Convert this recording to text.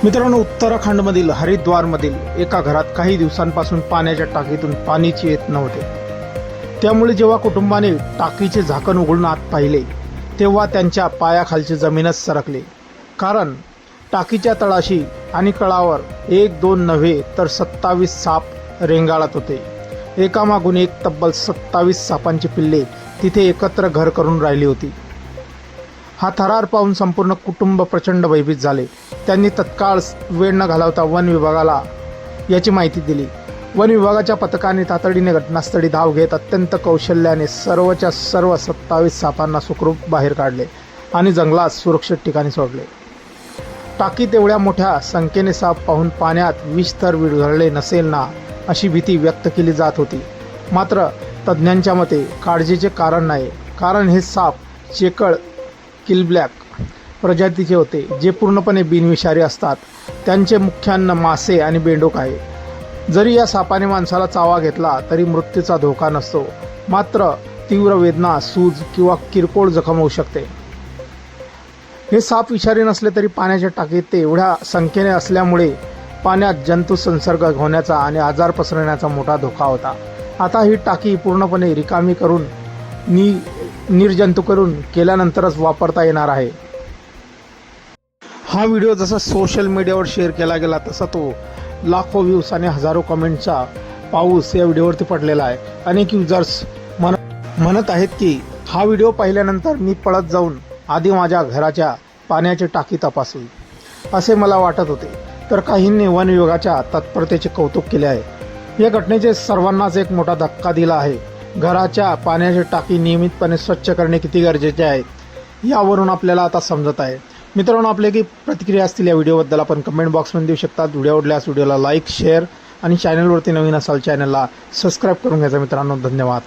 मित्रांनो, उत्तराखंडमधील हरिद्वारमधील एका घरात काही दिवसांपासून पाण्याच्या टाकीतून पाणीच येत नव्हते। त्यामुळे जेव्हा कुटुंबाने टाकीचे झाकण उघडून आत पाहिले तेव्हा त्यांच्या पायाखालची जमीनच सरकली। कारण टाकीच्या तळाशी आणि कळावर 1-2 नव्हे तर 27 साप रेंगाळत होते। एकामागून एक तब्बल 27 सापांची पिल्ले तिथे एकत्र घर करून राहिली होती। हा थरार पाहून संपूर्ण कुटुंब प्रचंड भयभीत झाले। त्यांनी तत्काळ वेळ न घालवता वन विभागाला याची माहिती दिली। वन विभागाच्या पथकाने तातडीने घटनास्थळी धाव घेत अत्यंत कौशल्याने सर्वच्या सर्व 27 सापांना सुखरूप बाहेर काढले आणि जंगलात सुरक्षित ठिकाणी सोडले। टाकीत एवढ्या मोठ्या संख्येने साप पाहून पाण्यात विष तर विरघळले नसेल ना अशी भीती व्यक्त केली जात होती। मात्र तज्ज्ञांच्या मते काळजीचे कारण नाही, कारण हे साप चेकळ किलब्लॅक प्रजातीचे होते, जे पूर्णपणे बिनविषारी असतात। त्यांचे मुख्य अन्न मासे आणि बेंडूक आहे। जरी या सापाने माणसाला चावा घेतला तरी मृत्यूचा धोका नसतो, मात्र तीव्र वेदना, सूज किंवा किरकोळ जखम होऊ शकते। हे साप विषारी नसले तरी पाण्याच्या टाकीत ते एवढ्या संख्येने असल्यामुळे पाण्यात जंतू संसर्ग होण्याचा आणि आजार पसरण्याचा मोठा धोका होता। आता ही टाकी पूर्णपणे रिकामी करून निर्जंतुकीकरण केल्यानंतरच वापरता येणार आहे। हा व्हिडिओ जसा सोशल मीडियावर शेअर केला गेला तसा तो लाखो व्ह्यूज आणि हजारो कमेंटचा पाऊस या व्हिडिओवरती पडलेला आहे। अनेक युजर्स म्हणत आहेत की हा व्हिडिओ पाहिल्यानंतर मी पळत जाऊन आधी माझ्या घराच्या पाण्याची टाकी तपासवी असे मला वाटत होते, तर काहींनी वन विभागाच्या तत्परतेचे कौतुक केले आहे। या घटनेचे सर्वांनाच एक मोठा धक्का दिला आहे। घराच्या पाण्याची टाकी नियमितपणे स्वच्छ करणे किती गरजेचे आहे यावरून आपल्याला आता समजत आहे। मित्रांनो, आपल्या की प्रतिक्रिया असतील या व्हिडिओबद्दल आपण कमेंट बॉक्समध्ये देऊ शकता। व्हिडिओ आवडल्यास व्हिडिओला लाईक, शेअर आणि चॅनलवरती नवीन असाल चॅनलला सबस्क्राईब करून घ्यायचा। मित्रांनो, धन्यवाद।